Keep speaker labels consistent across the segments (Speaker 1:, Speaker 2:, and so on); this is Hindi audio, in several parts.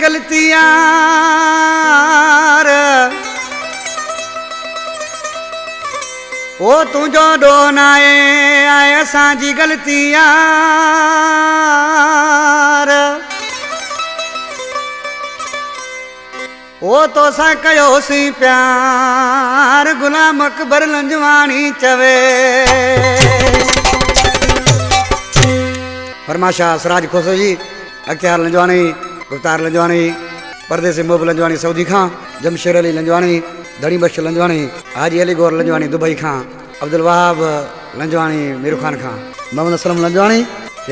Speaker 1: गलतियां ओ तुझो डोनाए आए असांजी गलतियां ओ तो सा कयोसी प्यार गुलाम अकबर लंजवाणी चवे फरमाशा सराज खोसो जी अख्तियार लंजवाणी गुफ्तार लंजवाणी परदेसी मोब लंजवाणी सऊदी खां जमशेर अली लंजवाणी धड़ी बख्श लंजवाणी हाजी अली गौर लंजवाणी दुबई खां अब्दुल वहाब लंजवाणी मीरू खान खां मोहम्मद असलम लंजवाणी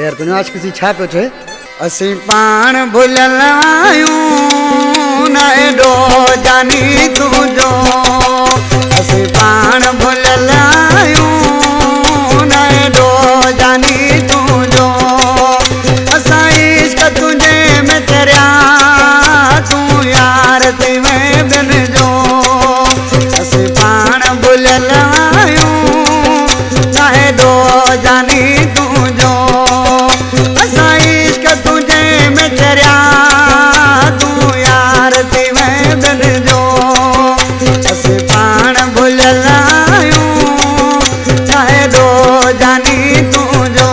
Speaker 1: यार तुझो आज किसी छा पियो थे असीं पाण भुलियल आहियूं न एॾो जानी तुंहिंजो असीं पाण भुलियल आहियूं न एॾो जानी तुंहिंजो असां इश्क तुंहिंजे में चरिया तूं यार थी में ॿियनि जो असीं पाण भुलियल आहियूं न एॾो जानी तुंहिंजो असां इश्क तुंहिंजे में चरिया तूं यार थी में ॿियनि जो असीं पाण भुलियल आहियूं न एॾो जानी तुंहिंजो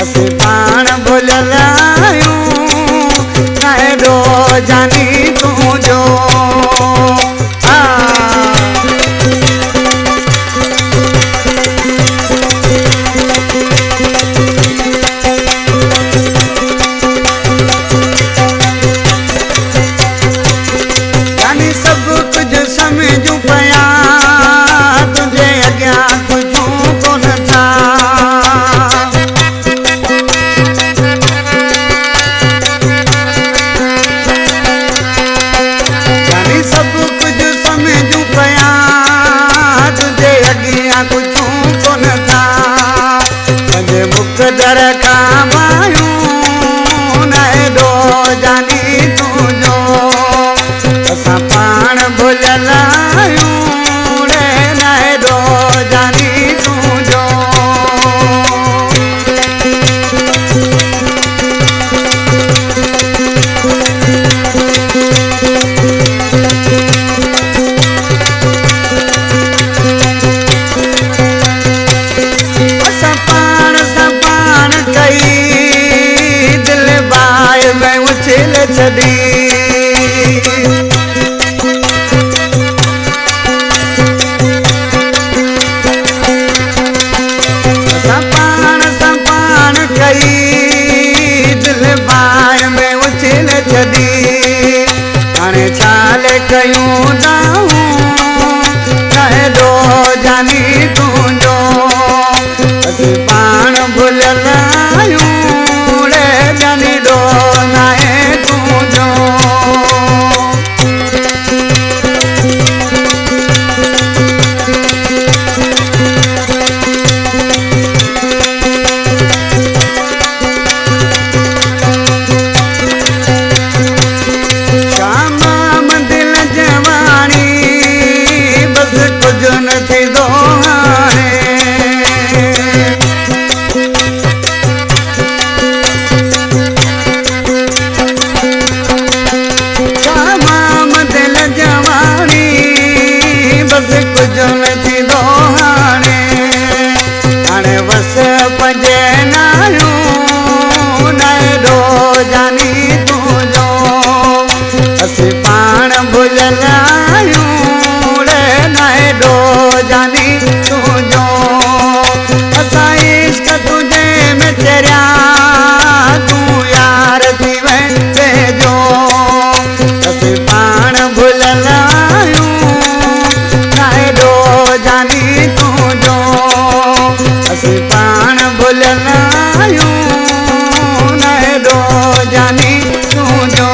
Speaker 1: असीं पाण भुलियल आहियूं न एॾो जानी तुंहिंजो समझूं पया तुझे अॻियां कुझु कोन था जानी सभु कुझु समझूं पया तुझे अॻियां कुझु कोन था पंहिंजे मुक़दर खां मायूं न एॾो जानी तुंहिंजो असां पाण भुलियल आहियूं न एॾो जानी तुंहिंजो असां पाण कई दिलि बाहि में उछल छॾी हाणे छाले कयूं दाऊं न एॾो जानी तुंहिंजो असीं पाण भुलियल आहियूं रे जानी ॾो नाहे तुंहिंजो हाणे बस पंजे नायूं न एॾो जानी तुंहिंजो असीं पाण भुलियल आहियूं रे न एॾो जानी तुंहिंजो असां इश्क तुंहिंजे में चरिया तूं यार थी में जो असीं पाण भुलियल आहियूं न एॾो जानी तुंहिंजो असीं पाण भुलियल आहियूं न एॾो जानी तुंहिंजो